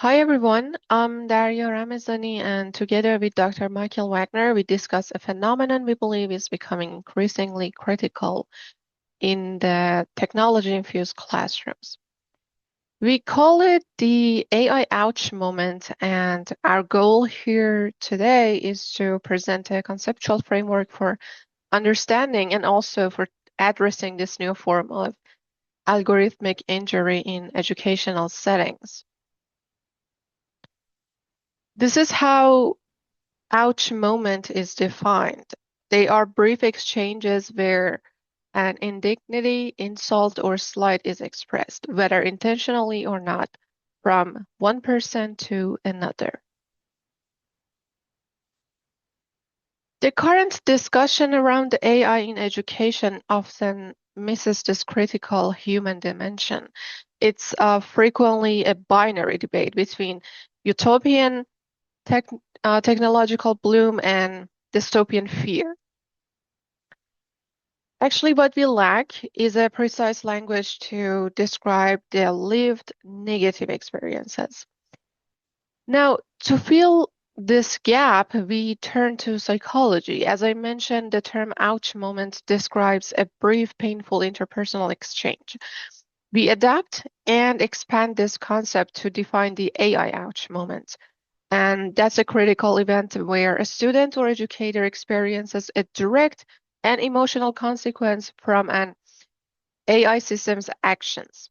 Hi everyone, I'm Daria Ramezani, and together with Dr. Michael Wagner, we discuss a phenomenon we believe is becoming increasingly critical in the technology-infused classrooms. We call it the AI ouch moment, and our goal here today is to present a conceptual framework for understanding and also for addressing this new form of algorithmic injury in educational settings. This is how ouch moment is defined. They are brief exchanges where an indignity, insult, or slight is expressed, whether intentionally or not, from one person to another. The current discussion around AI in education often misses this critical human dimension. It's frequently a binary debate between utopian tech, technological bloom and dystopian fear. Actually, what we lack is a precise language to describe the lived negative experiences. Now, to fill this gap, we turn to psychology. As I mentioned, the term ouch moment describes a brief, painful interpersonal exchange. We adapt and expand this concept to define the AI ouch moment. And that's a critical event where a student or educator experiences a direct and emotional consequence from an AI system's actions.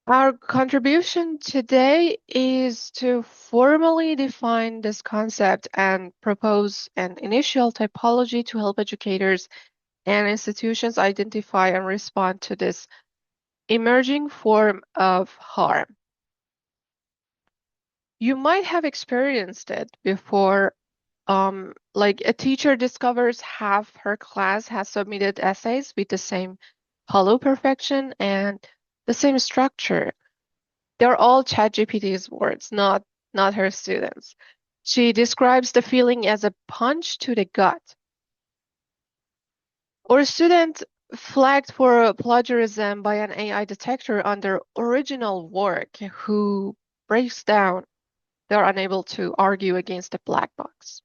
Our contribution today is to formally define this concept and propose an initial typology to help educators and institutions identify and respond to this emerging form of harm. You might have experienced it before. Like a teacher discovers half her class has submitted essays with the same hollow perfection and the same structure. They're all ChatGPT's words, not her students. She describes the feeling as a punch to the gut. Or a student flagged for plagiarism by an AI detector on their original work who breaks down. They're unable to argue against the black box.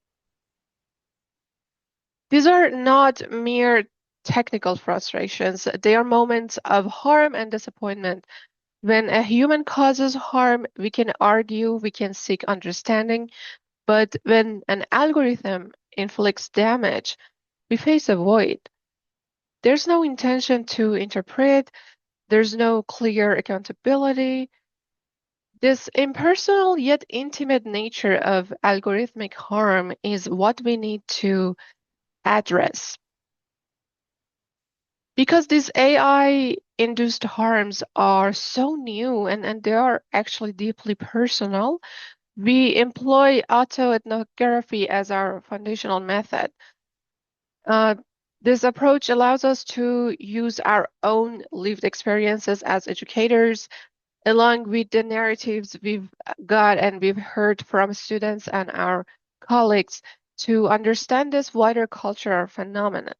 These are not mere technical frustrations. They are moments of harm and disappointment. When a human causes harm, we can argue, we can seek understanding, but when an algorithm inflicts damage, we face a void. There's no intention to interpret, there's no clear accountability. This impersonal yet intimate nature of algorithmic harm is what we need to address. Because these AI-induced harms are so new and they are actually deeply personal, we employ autoethnography as our foundational method. Uh, this approach allows us to use our own lived experiences as educators, along with the narratives we've got and we've heard from students and our colleagues to understand this wider cultural phenomenon.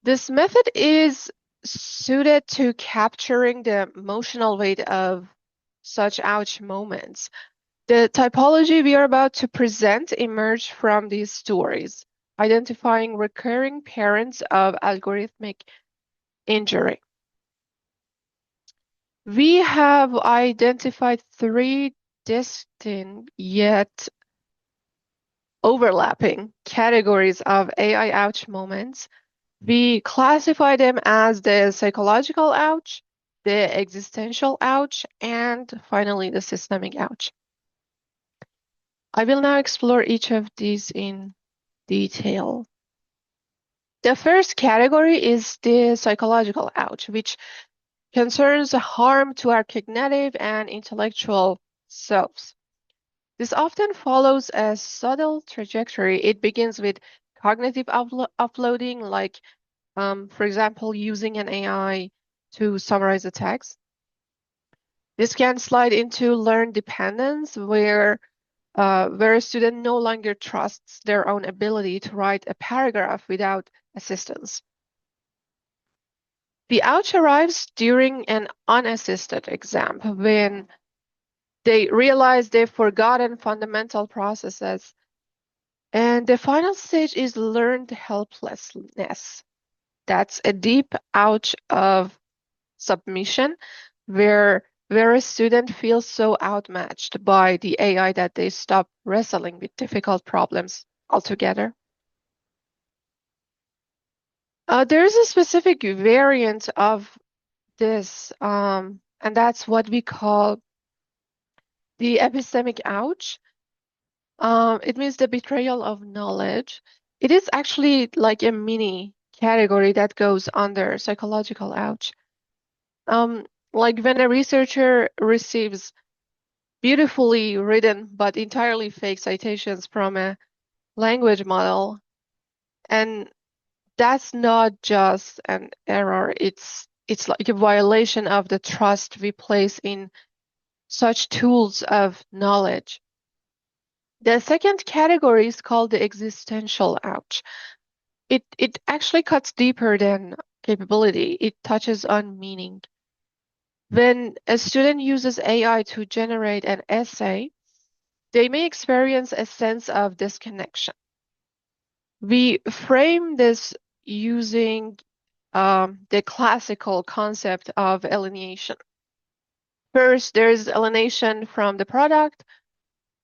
This method is suited to capturing the emotional weight of such ouch moments. The typology we are about to present emerged from these stories, identifying recurring patterns of algorithmic injury. We have identified three distinct yet overlapping categories of AI ouch moments. We classify them as the psychological ouch, the existential ouch, and finally the systemic ouch. I will now explore each of these in detail. The first category is the psychological ouch, which concerns harm to our cognitive and intellectual selves. This often follows a subtle trajectory. It begins with cognitive uploading, like, for example, using an AI to summarize a text. This can slide into learned dependence, where a student no longer trusts their own ability to write a paragraph without assistance. The ouch arrives during an unassisted exam when they realize they've forgotten fundamental processes. And the final stage is learned helplessness. That's a deep ouch of submission where a student feels so outmatched by the AI that they stop wrestling with difficult problems altogether. There is a specific variant of this, and that's what we call the epistemic ouch. It means the betrayal of knowledge. It is actually like a mini category that goes under psychological ouch. Like when a researcher receives beautifully written but entirely fake citations from a language model, and that's not just an error, it's like a violation of the trust we place in such tools of knowledge. The second category is called the existential ouch. It actually cuts deeper than capability. It touches on meaning. When a student uses AI to generate an essay, they may experience a sense of disconnection. We frame this using the classical concept of alienation. First, there's alienation from the product.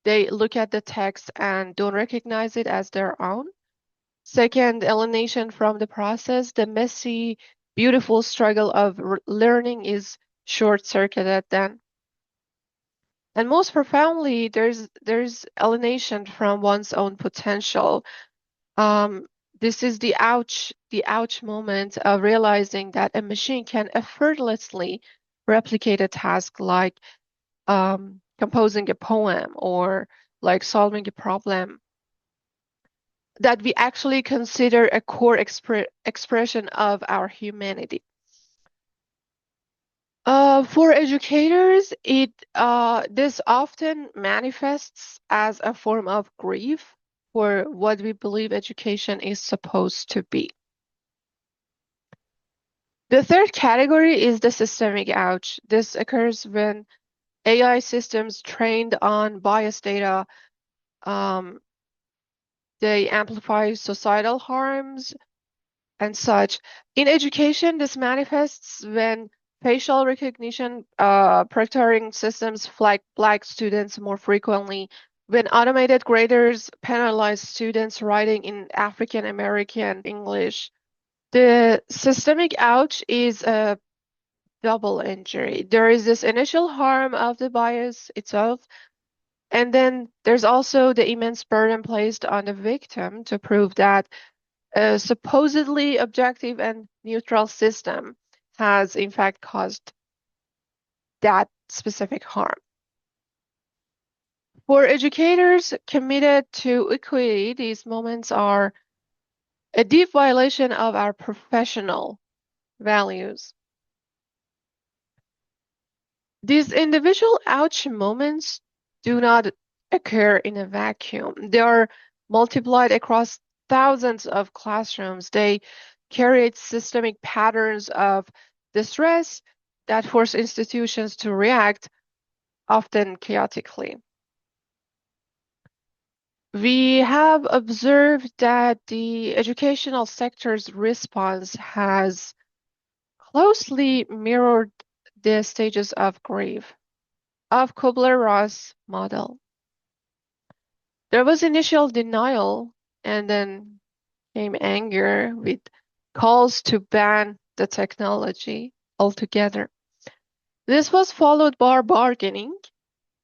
They look at the text and don't recognize it as their own. Second, alienation from the process. The messy, beautiful struggle of learning is short-circuited then. And most profoundly, there's alienation from one's own potential. Um, this is the ouch moment of realizing that a machine can effortlessly replicate a task like composing a poem or like solving a problem that we actually consider a core expression of our humanity. For educators, this often manifests as a form of grief for what we believe education is supposed to be. The third category is the systemic ouch. This occurs when AI systems trained on biased data, um, they amplify societal harms and such. In education, this manifests when facial recognition proctoring systems flag black students more frequently, when automated graders penalize students writing in African American English. The systemic ouch is a double injury. There is this initial harm of the bias itself, and then there's also the immense burden placed on the victim to prove that a supposedly objective and neutral system has in fact caused that specific harm. For educators committed to equity, these moments are a deep violation of our professional values. These individual ouch moments do not occur in a vacuum. They are multiplied across thousands of classrooms. They create systemic patterns of distress that force institutions to react, often chaotically. We have observed that the educational sector's response has closely mirrored the stages of grief of Kubler-Ross model. There was initial denial and then came anger with calls to ban the technology altogether. This was followed by bargaining,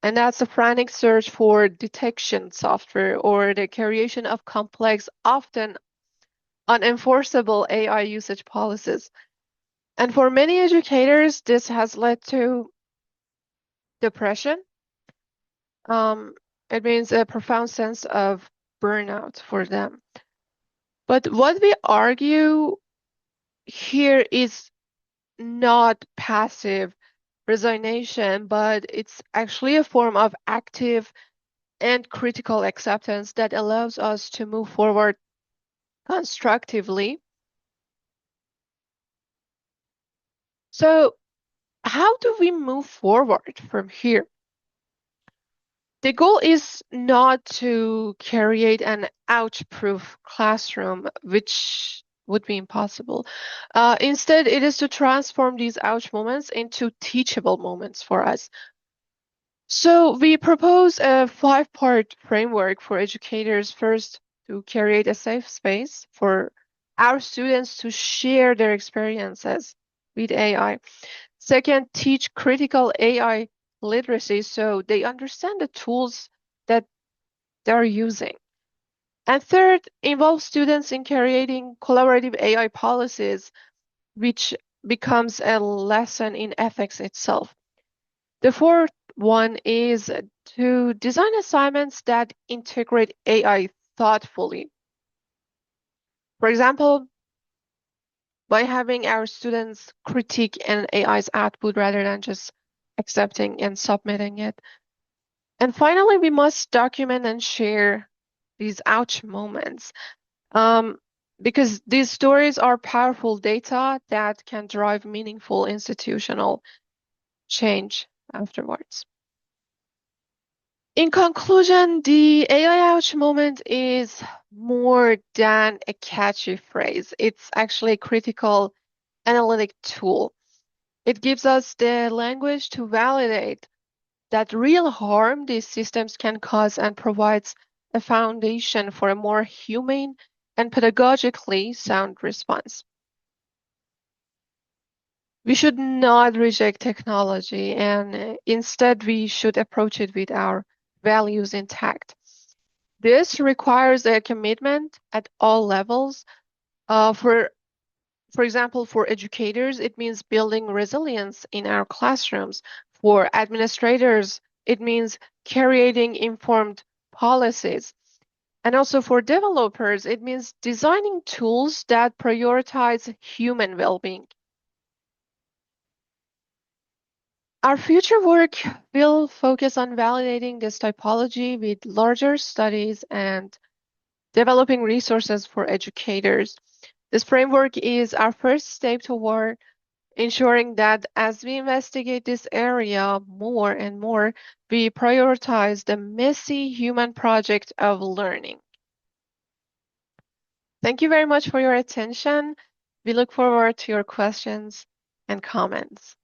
and that's a frantic search for detection software or the creation of complex, often unenforceable AI usage policies. And for many educators, this has led to depression. Um, it means a profound sense of burnout for them. But what we argue here is not passive resignation, but it's actually a form of active and critical acceptance that allows us to move forward constructively So how do we move forward from here? The goal is not to create an ouch-proof classroom, which would be impossible. Instead, it is to transform these ouch moments into teachable moments for us. So we propose a 5-part framework for educators. First, to create a safe space for our students to share their experiences with AI. Second, teach critical AI literacy so they understand the tools that they're using. And third, involve students in creating collaborative AI policies, which becomes a lesson in ethics itself. The fourth one is to design assignments that integrate AI thoughtfully. For example, by having our students critique an AI's output rather than just accepting and submitting it. And finally, we must document and share these ouch moments, um, because these stories are powerful data that can drive meaningful institutional change afterwards. In conclusion, the AI ouch moment is more than a catchy phrase. It's actually a critical analytic tool. It gives us the language to validate that real harm these systems can cause and provides a foundation for a more humane and pedagogically sound response. We should not reject technology, and instead we should approach it with our values intact. This requires a commitment at all levels. For example, for educators, it means building resilience in our classrooms. For administrators, it means creating informed policies. And also for developers, it means designing tools that prioritize human well-being. Our future work will focus on validating this typology with larger studies and developing resources for educators. This framework is our first step toward ensuring that as we investigate this area more and more, we prioritize the messy human project of learning. Thank you very much for your attention. We look forward to your questions and comments.